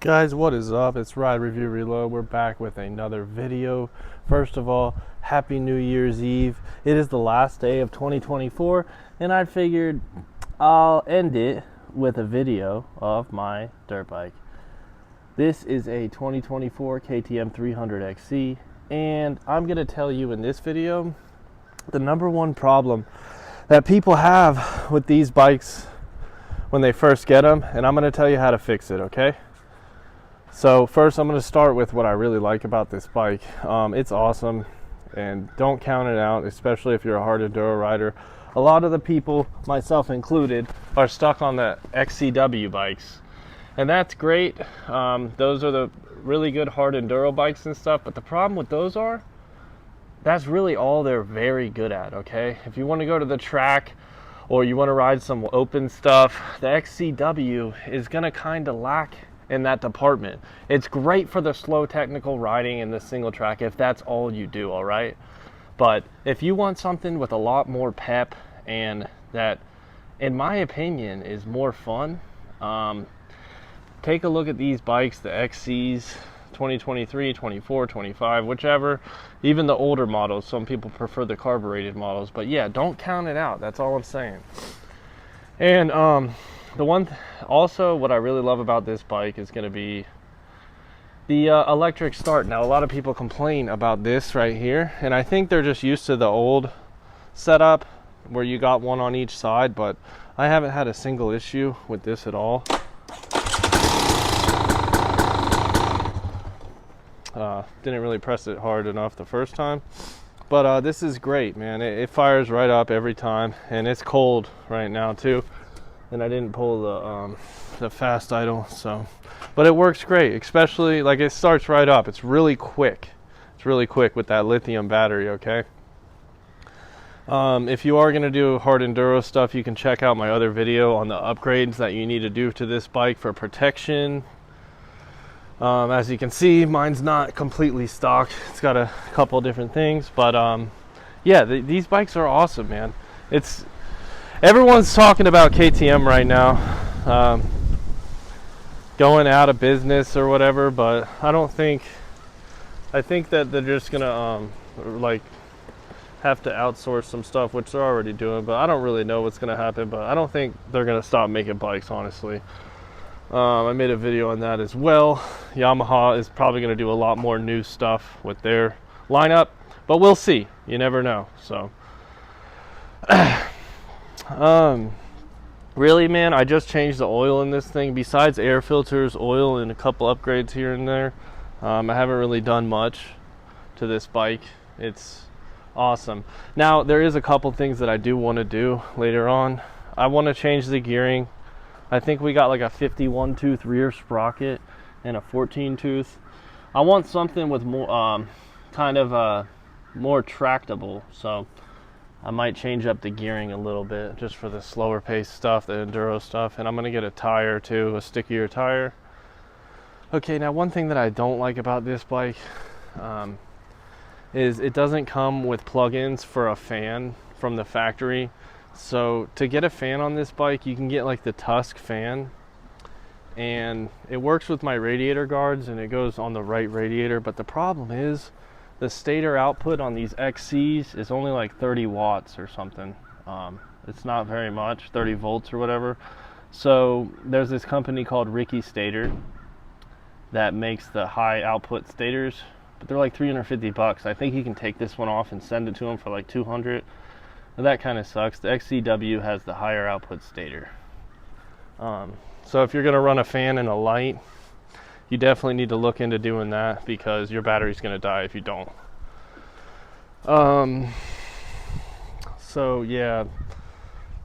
Guys, what is up? It's Ride Review Reload. We're back with another video. First of all, happy New Year's Eve. It is the last day of 2024 and I figured I'll end it with a video of my dirt bike. This is a 2024 KTM 300XC and I'm going to tell you in this video the number one problem that people have with these bikes when they first get them, and I'm going to tell you how to fix it, okay? So first I'm going to start with what I really like about this bike. It's awesome, and don't count it out, especially if you're a hard enduro rider. A lot of the people, myself included, are stuck on the XCW bikes, and that's great. Those are the really good hard enduro bikes and stuff, but the problem with those that's really all they're very good at, okay? If you want to go to the track or you want to ride some open stuff, the XCW is going to kind of lack in that department. It's great for the slow technical riding and the single track if that's all you do, all right? But if you want something with a lot more pep and that, in my opinion, is more fun, take a look at these bikes, the XCs, 2023, 24, 25, whichever, even the older models. Some people prefer the carbureted models, but yeah, don't count it out. That's all I'm saying. And also what I really love about this bike is going to be the electric start. Now, a lot of people complain about this right here, and I think they're just used to the old setup where you got one on each side, but I haven't had a single issue with this at all. Didn't really press it hard enough the first time, but this is great, man. It fires right up every time, and it's cold right now too, and I didn't pull the fast idle, so, but it works great, especially like it starts right up. It's really quick with that lithium battery, okay? If you are going to do hard enduro stuff, you can check out my other video on the upgrades that you need to do to this bike for protection. As you can see, mine's not completely stock. It's got a couple different things, but yeah, these bikes are awesome, man. Everyone's talking about KTM right now, going out of business or whatever, but I think that they're just gonna like have to outsource some stuff, which they're already doing, but I don't really know what's gonna happen. But I don't think they're gonna stop making bikes, honestly. I made a video on that as well. Yamaha is probably going to do a lot more new stuff with their lineup, but we'll see. You never know. So, really, man, I just changed the oil in this thing. Besides air filters, oil, and a couple upgrades here and there, I haven't really done much to this bike. It's awesome. Now, there is a couple things that I do want to do later on. I want to change the gearing. I think we got like a 51 tooth rear sprocket and a 14 tooth. I want something with more more tractable, so I might change up the gearing a little bit just for the slower pace stuff, the enduro stuff. And I'm gonna get a tire too, a stickier tire. Okay, now one thing that I don't like about this bike is it doesn't come with plugins for a fan from the factory. So to get a fan on this bike, you can get like the Tusk fan, and it works with my radiator guards and it goes on the right radiator. But the problem is the stator output on these XCs is only like 30 watts or something. It's not very much, 30 volts or whatever. So there's this company called Ricky Stator that makes the high output stators, but they're like 350 bucks. I think you can take this one off and send it to them for like 200. That kind of sucks. The XCW has the higher output stator. So if you're going to run a fan and a light, you definitely need to look into doing that, because your battery's going to die if you don't. So yeah,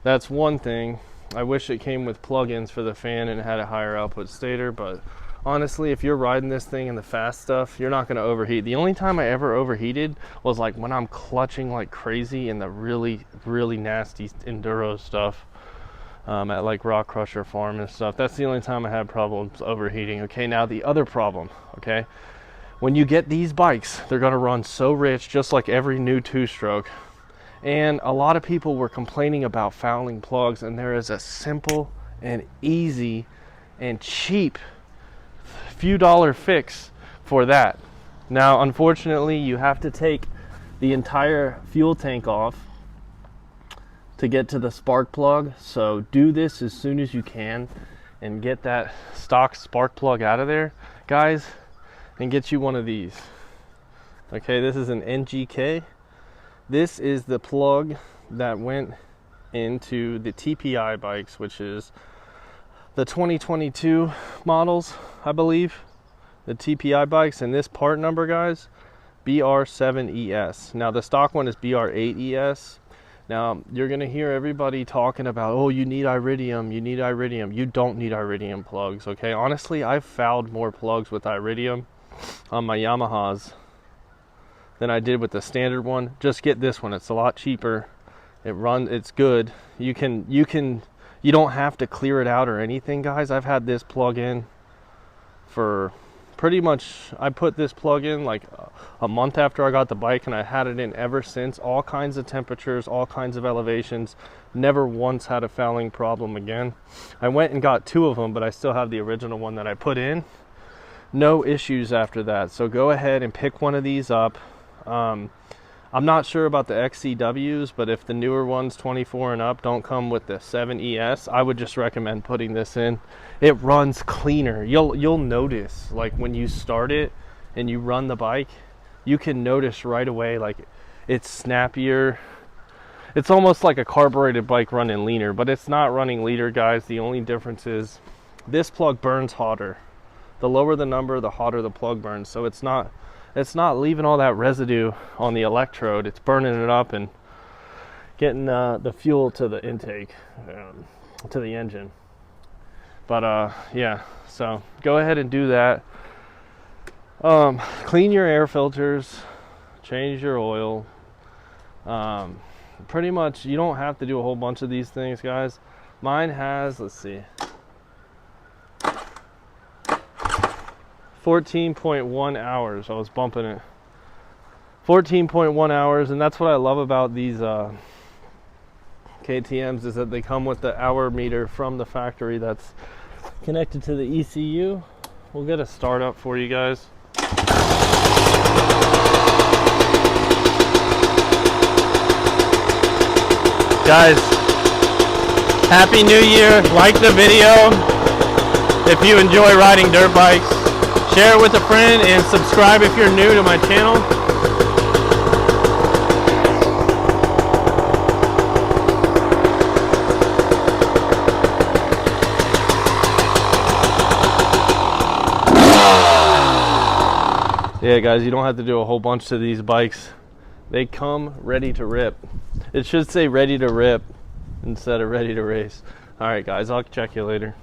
that's one thing. I wish it came with plugins for the fan and it had a higher output stator, but honestly, if you're riding this thing in the fast stuff, you're not going to overheat. The only time I ever overheated was like when I'm clutching like crazy in the really, really nasty enduro stuff at like Rock Crusher Farm and stuff. That's the only time I had problems overheating. Okay, now the other problem, okay? When you get these bikes, they're going to run so rich, just like every new two-stroke. And a lot of people were complaining about fouling plugs, and there is a simple and easy and cheap few dollar fix for that. Now, unfortunately, you have to take the entire fuel tank off to get to the spark plug. So do this as soon as you can and get that stock spark plug out of there, guys, and get you one of these. Okay, this is an NGK. This is the plug that went into the TPI bikes, which is the 2022 models, I believe, the TPI bikes. And this part number, guys, BR7ES. Now the stock one is BR8ES. Now you're gonna hear everybody talking about, oh, you need iridium, you need iridium. You don't need iridium plugs. Okay, honestly, I've fouled more plugs with iridium on my Yamahas than I did with the standard one. Just get this one, it's a lot cheaper. It runs, it's good. You don't have to clear it out or anything, guys. I've had this plug in for pretty much, I put this plug in like a month after I got the bike, and I had it in ever since. All kinds of temperatures, all kinds of elevations. Never once had a fouling problem again. I went and got 2 of them, but I still have the original one that I put in. No issues after that. So go ahead and pick one of these up. I'm not sure about the XCWs, but if the newer ones 24 and up don't come with the 7ES, I would just recommend putting this in. It runs cleaner. You'll notice, like when you start it and you run the bike, you can notice right away, like it's snappier. It's almost like a carbureted bike running leaner, but it's not running leaner, guys. The only difference is this plug burns hotter. The lower the number, the hotter the plug burns. So it's not leaving all that residue on the electrode. It's burning it up and getting the fuel to the intake, to the engine. But yeah, so go ahead and do that. Clean your air filters, change your oil. Pretty much, you don't have to do a whole bunch of these things, guys. Mine has, let's see, 14.1 hours. I was bumping it 14.1 hours, and that's what I love about these KTMs, is that they come with the hour meter from the factory that's connected to the ECU. We'll get a start up for you guys. Guys, Happy New Year. Like the video if you enjoy riding dirt bikes. Share it with a friend and subscribe if you're new to my channel. Yeah, guys, you don't have to do a whole bunch to these bikes. They come ready to rip. It should say ready to rip instead of ready to race. All right, guys, I'll check you later.